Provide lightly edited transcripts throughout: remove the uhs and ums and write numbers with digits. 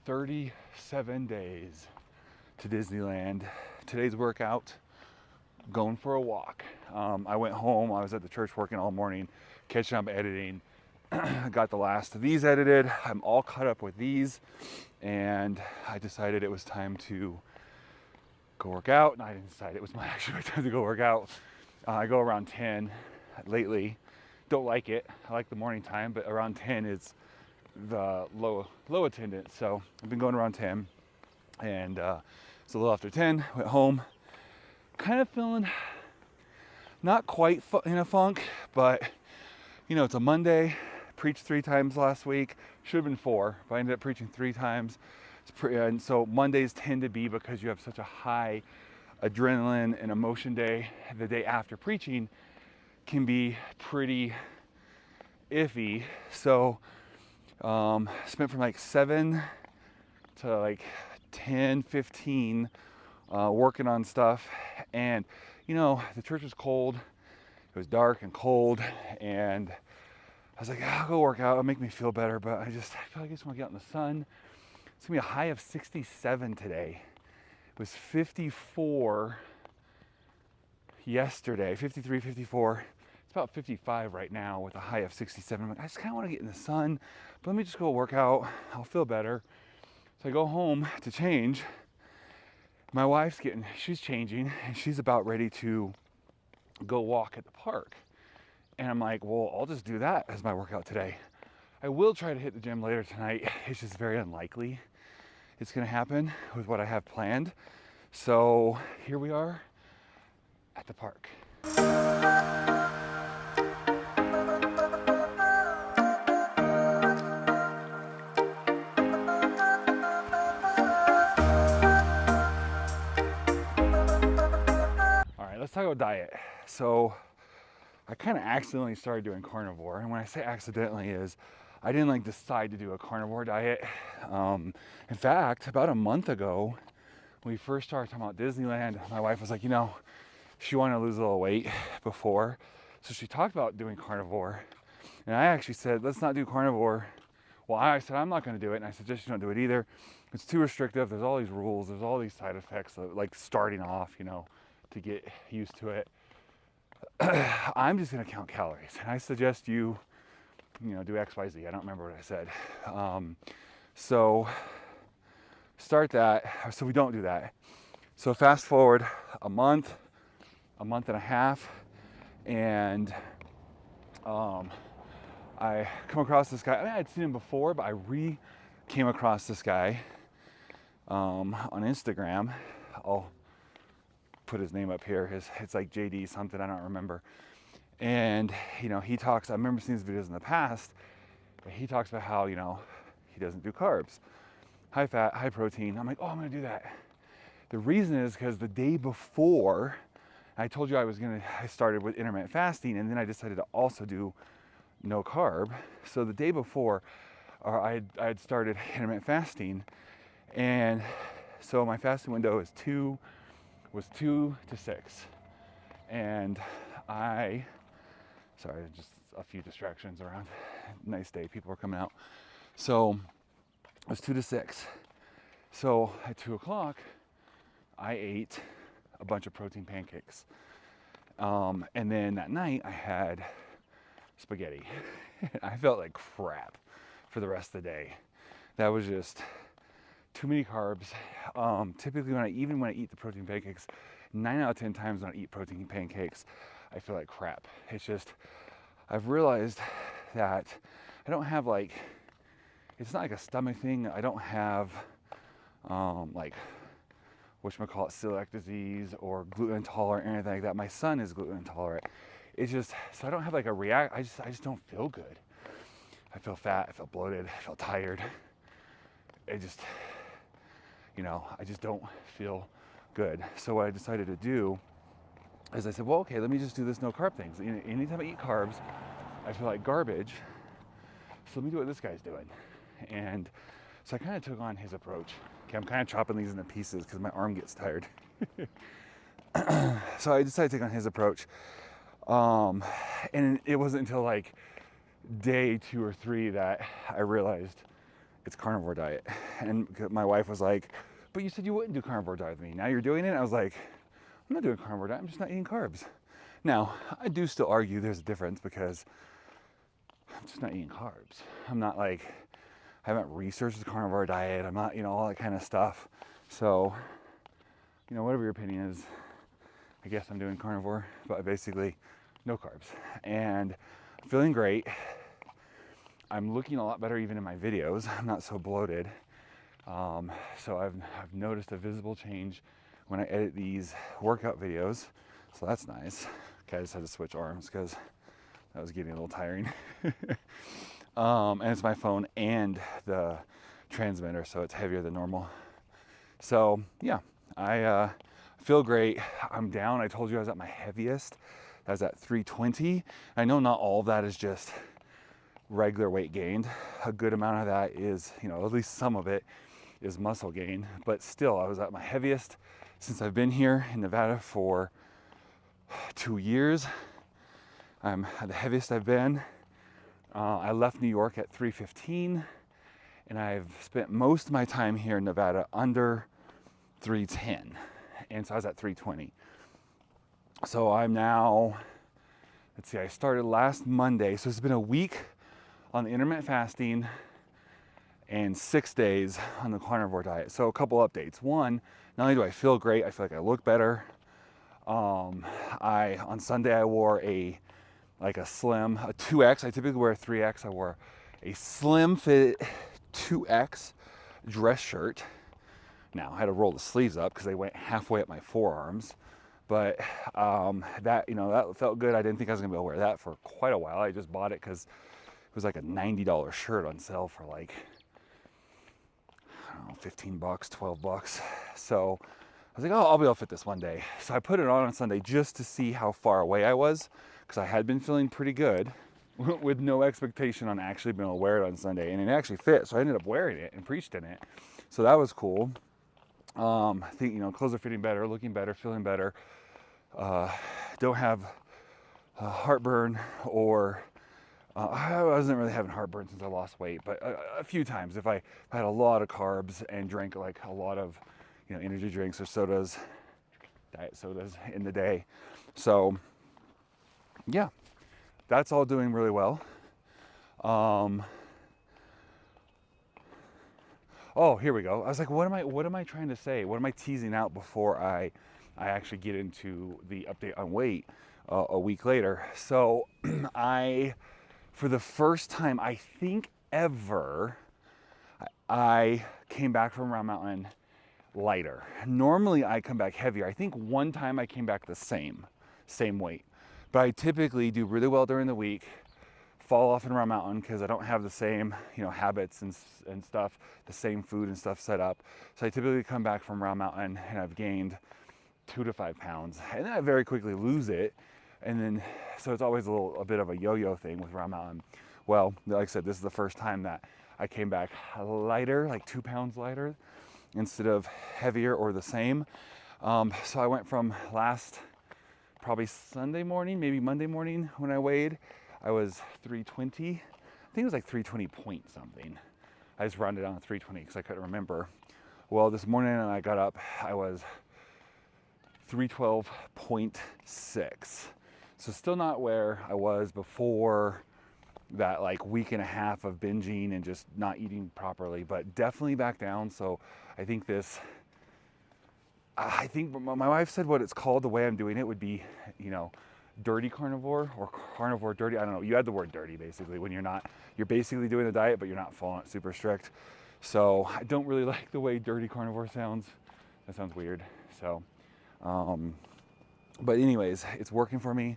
37 days to Disneyland. Today's workout, going for a walk. I went home, I was at the church working all morning, catching up editing. Got the last of these edited. I'm all caught up with these, and I decided it was time to go work out. And I didn't decide it was actually time to go work out. I go around 10 lately. Don't like it. I like the morning time, but around 10 is the low attendance. So I've been going around 10, and it's a little after 10. Went home, kind of feeling not quite in a funk, but it's a Monday. Preached 3 times last week. Should have been 4, but I ended up preaching 3 times. And so Mondays tend to be, because you have such a high adrenaline and emotion day, the day after preaching can be pretty iffy. So spent from like 7 to like 10, 15 working on stuff. And the church was cold. It was dark and cold, and I was like, I'll go work out, it'll make me feel better, but I feel like I just want to get out in the sun. It's gonna be a high of 67 today. It was 54 yesterday, 53, 54. It's about 55 right now with a high of 67. I'm like, I just kind of want to get in the sun, but let me just go work out. I'll feel better. So I go home to change. My wife's she's changing, and she's about ready to go walk at the park. And I'm like, well, I'll just do that as my workout today. I will try to hit the gym later tonight. It's just very unlikely it's gonna happen with what I have planned. So here we are at the park. All right, let's talk about diet. So I kind of accidentally started doing carnivore, and when I say accidentally is I didn't decide to do a carnivore diet. In fact, about a month ago, when we first started talking about Disneyland, my wife was like, she wanted to lose a little weight before, so she talked about doing carnivore, and I actually said, let's not do carnivore. Well, I said, I'm not going to do it, and I suggest you don't do it either. It's too restrictive. There's all these rules. There's all these side effects, like starting off, to get used to it. I'm just going to count calories, and I suggest you do X, Y, Z. I don't remember what I said. So start that. So we don't do that. So fast forward a month and a half, and I come across this guy. I mean, I'd seen him before, but I came across this guy on Instagram. I'll put his name up here. It's like JD something, I don't remember. And he talks, I remember seeing his videos in the past, but he talks about how he doesn't do carbs, high fat, high protein. I'm like, oh, I'm gonna do that. The reason is because the day before, I told you I started with intermittent fasting, and then I decided to also do no carb. So the day before, I had started intermittent fasting, and so my fasting window was 2 to 6, and sorry, just a few distractions around. Nice day, people were coming out. So it was 2 to 6. So at 2 o'clock, I ate a bunch of protein pancakes. And then that night I had spaghetti. I felt like crap for the rest of the day. That was just too many carbs. Typically when I eat the protein pancakes, 9 out of 10 times when I eat protein pancakes, I feel like crap. It's just, I've realized that I don't have it's not like a stomach thing. I don't have celiac disease or gluten intolerant or anything like that. My son is gluten intolerant. It's just, so I don't have I just don't feel good. I feel fat, I feel bloated, I feel tired. I just don't feel good. So what I decided to do is I said, well, okay, let me just do this no carb things. Anytime I eat carbs, I feel like garbage. So let me do what this guy's doing. And so I kind of took on his approach. Okay, I'm kind of chopping these into pieces because my arm gets tired. So I decided to take on his approach. And it wasn't until day 2 or 3 that I realized it's carnivore diet. And my wife was like, but you said you wouldn't do carnivore diet with me. Now you're doing it. And I was like, I'm not doing carnivore diet. I'm just not eating carbs. Now, I do still argue there's a difference because I'm just not eating carbs. I'm not like, I haven't researched the carnivore diet. I'm not, all that kind of stuff. So, whatever your opinion is, I guess I'm doing carnivore, but basically no carbs. And I'm feeling great. I'm looking a lot better even in my videos. I'm not so bloated. So I've noticed a visible change when I edit these workout videos. So that's nice. Okay, I just had to switch arms because that was getting a little tiring. And it's my phone and the transmitter, so it's heavier than normal. So yeah, I feel great. I'm down. I told you I was at my heaviest. I was at 320. I know not all of that is just regular weight gained. A good amount of that is, at least some of it is muscle gain. But still, I was at my heaviest since I've been here in Nevada for 2 years. I'm at the heaviest I've been. I left New York at 315, and I've spent most of my time here in Nevada under 310. And so I was at 320. So I'm now, let's see, I started last Monday. So it's been a week on the intermittent fasting and 6 days on the carnivore diet. So a couple updates. One, not only do I feel great, I feel like I look better. On Sunday I wore a slim, a 2X. I typically wear a 3X. I wore a slim fit 2X dress shirt. Now I had to roll the sleeves up because they went halfway up my forearms. But that felt good. I didn't think I was gonna be able to wear that for quite a while. I just bought it because it was like a $90 shirt on sale for like, I don't know, $15, $12. So I was like, oh, I'll be able to fit this one day. So I put it on Sunday just to see how far away I was, because I had been feeling pretty good with no expectation on actually being able to wear it on Sunday. And it actually fit, so I ended up wearing it and preached in it. So that was cool. I think, clothes are fitting better, looking better, feeling better. Don't have heartburn or I wasn't really having heartburn since I lost weight, but a few times if I had a lot of carbs and drank like a lot of energy drinks or sodas, diet sodas in the day. So yeah, that's all doing really well. Oh, here we go. I was like, what am I trying to say? What am I teasing out before I actually get into the update on weight a week later? So for the first time, I think ever, I came back from Round Mountain lighter. Normally I come back heavier. I think one time I came back the same weight. But I typically do really well during the week, fall off in Round Mountain because I don't have the same, habits and stuff, the same food and stuff set up. So I typically come back from Round Mountain and I've gained 2 to 5 pounds. And then I very quickly lose it. And then, so it's always a bit of a yo-yo thing with Round Mountain. Well, like I said, this is the first time that I came back lighter, like 2 pounds lighter, instead of heavier or the same. So I went from last, probably Sunday morning, maybe Monday morning when I weighed, I was 320. I think it was like 320 point something. I just rounded down to 320 because I couldn't remember. Well, this morning when I got up, I was 312.6. So still not where I was before that like week and a half of binging and just not eating properly, but definitely back down. So I think my wife said what it's called, the way I'm doing it would be, dirty carnivore or carnivore dirty. I don't know. You add the word dirty basically when you're basically doing the diet, but you're not following it super strict. So I don't really like the way dirty carnivore sounds. That sounds weird. So, but anyways, it's working for me.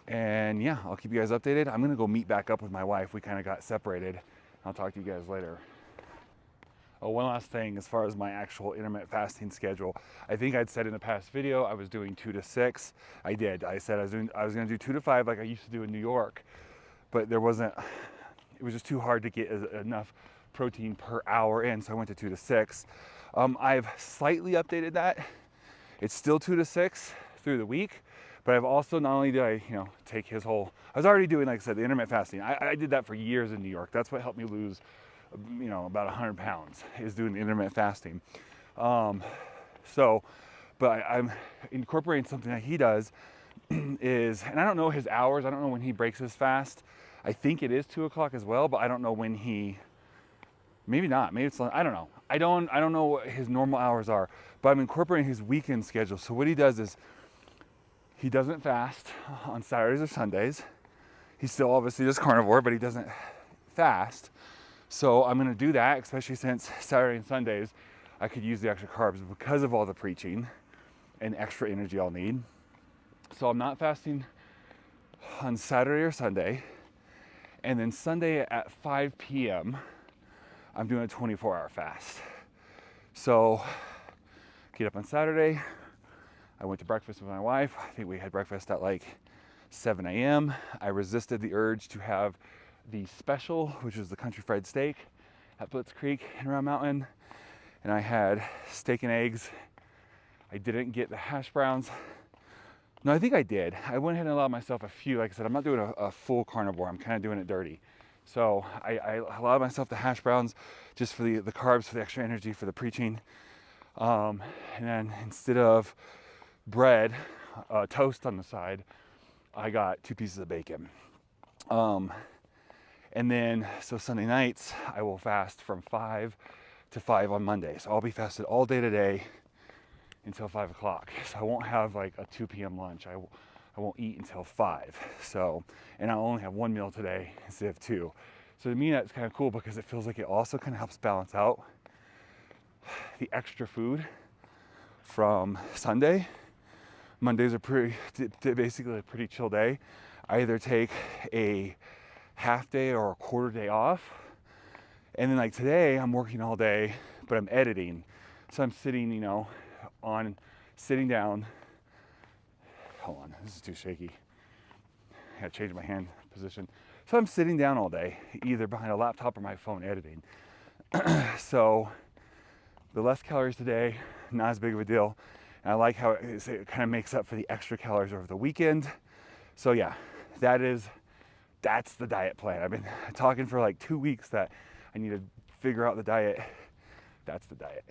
And yeah, I'll keep you guys updated. I'm gonna go meet back up with my wife. We kind of got separated. I'll talk to you guys later. Oh, one last thing as far as my actual intermittent fasting schedule. I think I'd said in a past video I was doing 2 to 6. I did. I said I was gonna do 2 to 5 like I used to do in New York, but it was just too hard to get enough protein per hour in, so I went to 2 to 6. I've slightly updated that. It's still 2 to 6 through the week, but I've also, not only did I, take his whole, I was already doing, like I said, the intermittent fasting. I did that for years in New York. That's what helped me lose about 100 pounds is doing the intermittent fasting. But I'm incorporating something that he does is, and I don't know his hours. I don't know when he breaks his fast. I think it is 2 o'clock as well, but I don't know when maybe not, maybe it's, I don't know. I don't know what his normal hours are, but I'm incorporating his weekend schedule. So what he does is he doesn't fast on Saturdays or Sundays. He still obviously does carnivore, but he doesn't fast. So I'm gonna do that, especially since Saturday and Sundays, I could use the extra carbs because of all the preaching and extra energy I'll need. So I'm not fasting on Saturday or Sunday. And then Sunday at 5 p.m., I'm doing a 24-hour fast. So get up on Saturday. I went to breakfast with my wife. I think we had breakfast at like 7 a.m. I resisted the urge to have the special, which was the country fried steak at Blitz Creek in Round Mountain. And I had steak and eggs. I didn't get the hash browns. No, I think I did. I went ahead and allowed myself a few. Like I said, I'm not doing a full carnivore. I'm kind of doing it dirty. So I allowed myself the hash browns just for the carbs, for the extra energy, for the preaching. And then instead of bread, toast on the side, I got 2 pieces of bacon. And then, so Sunday nights, I will fast from 5 to 5 on Monday. So I'll be fasted all day today until 5 o'clock. So I won't have like a 2 p.m. lunch. I won't eat until 5. So, and I'll only have 1 meal today instead of 2. So to me, that's kind of cool because it feels like it also kind of helps balance out the extra food from Sunday. Mondays are basically a pretty chill day. I either take a half day or a quarter day off. And then like today, I'm working all day, but I'm editing. So I'm sitting, sitting down. Hold on, this is too shaky. I gotta change my hand position. So I'm sitting down all day, either behind a laptop or my phone editing. So the less calories today, not as big of a deal. And I like how it kind of makes up for the extra calories over the weekend. So yeah, that's the diet plan. I've been talking for like 2 weeks that I need to figure out the diet. That's the diet.